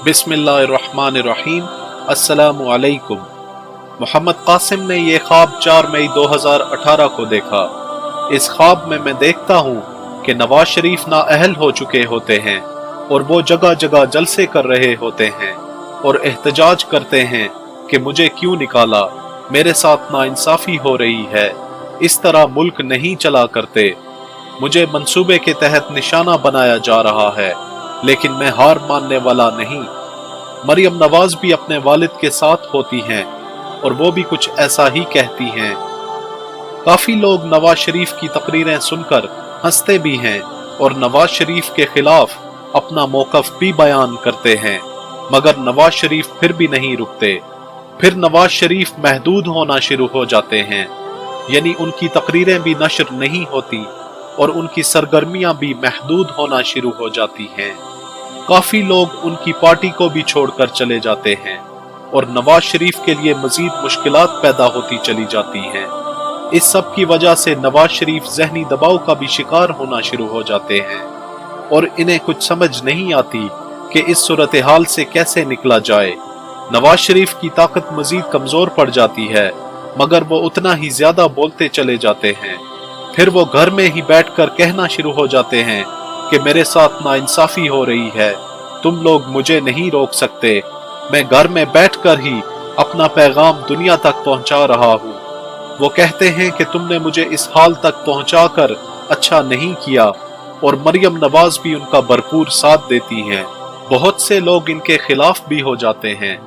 बिस्मिल्लाहिर्रहमानिर्रहीम। अस्सलामु अलैकुम। मोहम्मद कासिम ने ये ख्वाब 4 मई 2018 को देखा। इस ख्वाब में मैं देखता हूँ कि नवाज शरीफ नाअहल हो चुके होते हैं और वो जगह जगह जलसे कर रहे होते हैं और एहतजाज करते हैं कि मुझे क्यों निकाला, मेरे साथ नाइंसाफी हो रही है, इस तरह मुल्क नहीं चला करते, मुझे मंसूबे के तहत निशाना बनाया जा रहा है, लेकिन मैं हार मानने वाला नहीं। मरियम नवाज भी अपने वालिद के साथ होती हैं और वो भी कुछ ऐसा ही कहती हैं। काफी लोग नवाज शरीफ की तकरीरें सुनकर हंसते भी हैं और नवाज शरीफ के खिलाफ अपना मौकफ भी बयान करते हैं, मगर नवाज शरीफ फिर भी नहीं रुकते। फिर नवाज शरीफ महदूद होना शुरू हो जाते हैं, यानी उनकी तकरीरें भी नशर नहीं होती और उनकी सरगर्मियां भी महदूद होना शुरू हो जाती हैं। काफी लोग उनकी पार्टी को भी छोड़कर चले जाते हैं और नवाज शरीफ के लिए मजीद मुश्किलात पैदा होती चली जाती हैं। इस सब की वजह से नवाज शरीफ जहनी दबाव का भी शिकार होना शुरू हो जाते हैं और इन्हें कुछ समझ नहीं आती कि इस सूरत हाल से कैसे निकला जाए। नवाज शरीफ की ताकत मजीद कमजोर पड़ जाती है, मगर वो उतना ही ज्यादा बोलते चले जाते हैं। फिर वो घर में ही बैठकर कहना शुरू हो जाते हैं कि मेरे साथ नाइंसाफी हो रही है, तुम लोग मुझे नहीं रोक सकते, मैं घर में बैठकर ही अपना पैगाम दुनिया तक पहुंचा रहा हूँ। वो कहते हैं कि तुमने मुझे इस हाल तक पहुंचाकर अच्छा नहीं किया, और मरियम नवाज भी उनका भरपूर साथ देती हैं। बहुत से लोग इनके खिलाफ भी हो जाते हैं।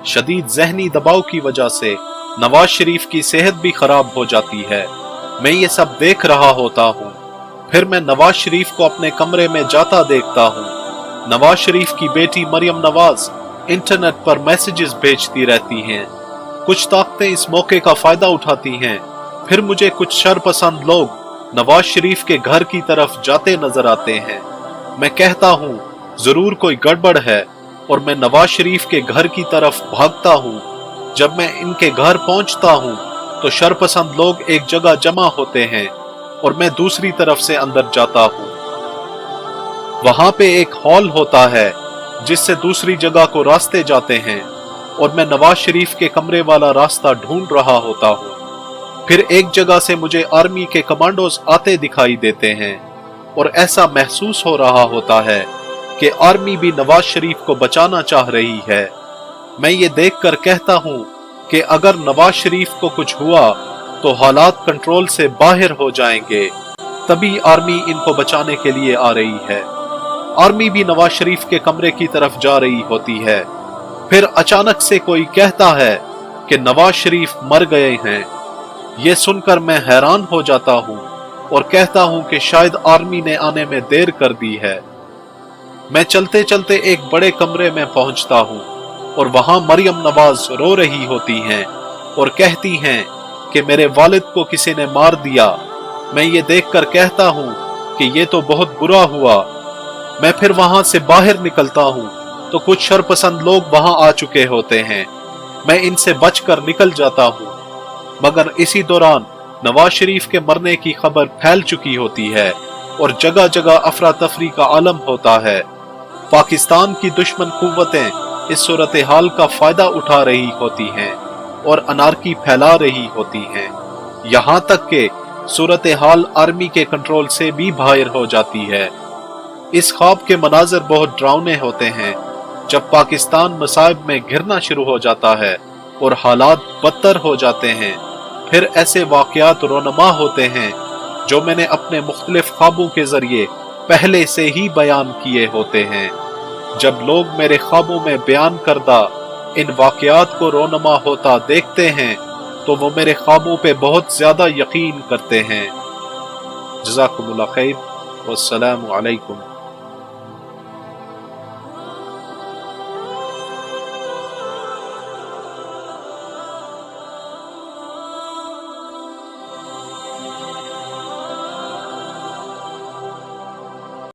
शदीद जहनी दबाव की वजह से नवाज शरीफ की सेहत भी खराब हो जाती है। मैं ये सब देख रहा होता हूँ। फिर मैं नवाज शरीफ को अपने कमरे में जाता देखता हूँ। नवाज शरीफ की बेटी मरियम नवाज इंटरनेट पर मैसेजेस भेजती रहती हैं। कुछ ताकतें इस मौके का फायदा उठाती हैं। फिर मुझे कुछ शरपसंद लोग नवाज शरीफ के घर की तरफ जाते नजर आते हैं। मैं कहता हूँ जरूर कोई गड़बड़ है और मैं नवाज शरीफ के घर की तरफ भागता हूँ। जब मैं इनके घर पहुँचता हूँ तो शरपसंद लोग एक जगह जमा होते हैं और मैं दूसरी तरफ से अंदर जाता हूँ। वहां पे एक हॉल होता है जिससे दूसरी जगह को रास्ते जाते हैं और मैं नवाज शरीफ के कमरे वाला रास्ता ढूंढ रहा होता हूँ। फिर एक जगह से मुझे आर्मी के कमांडोज आते दिखाई देते हैं और ऐसा महसूस हो रहा होता है कि आर्मी भी नवाज शरीफ को बचाना चाह रही है। मैं ये देखकर कहता हूँ कि अगर नवाज शरीफ को कुछ हुआ तो हालात कंट्रोल से बाहर हो जाएंगे, तभी आर्मी इनको बचाने के लिए आ रही है। आर्मी भी नवाज शरीफ के कमरे की तरफ जा रही होती है। फिर अचानक से कोई कहता है कि नवाज शरीफ मर गए हैं। ये सुनकर मैं हैरान हो जाता हूँ और कहता हूँ कि शायद आर्मी ने आने में देर कर दी है। मैं चलते चलते एक बड़े कमरे में पहुंचता हूँ और वहां मरियम नवाज रो रही होती हैं और कहती हैं कि मेरे वालिद को किसी ने मार दिया। मैं ये देखकर कहता हूँ कि ये तो बहुत बुरा हुआ। मैं फिर वहां से बाहर निकलता हूँ तो कुछ शरपसंद लोग वहां आ चुके होते हैं। मैं इनसे बचकर निकल जाता हूँ, मगर इसी दौरान नवाज शरीफ के मरने की खबर फैल चुकी होती है और जगह जगह अफरा तफरी का आलम होता है। पाकिस्तान की दुश्मन कुव्वतें इस सूरत हाल का फायदा उठा रही होती हैं और अनारकी फैला रही होती हैं। यहाँ तक कि सूरत हाल आर्मी के कंट्रोल से भी बाहर हो जाती है। इस ख्वाब के मनाजर बहुत डरावने होते हैं। जब पाकिस्तान मसाइब में घिरना शुरू हो जाता है और हालात बदतर हो जाते हैं, फिर ऐसे वाकयात रोनमा होते हैं जो मैंने अपने मुख्तलिफ ख्वाबों के जरिए पहले से ही बयान किए होते हैं। जब लोग मेरे ख्वाबों में बयान करदा इन वाकयात को रोनमा होता देखते हैं तो वो मेरे ख्वाबों पे बहुत ज्यादा यकीन करते हैं। जज़ाकुमुल्लाह खैर, वस्सलामु अलैकुम।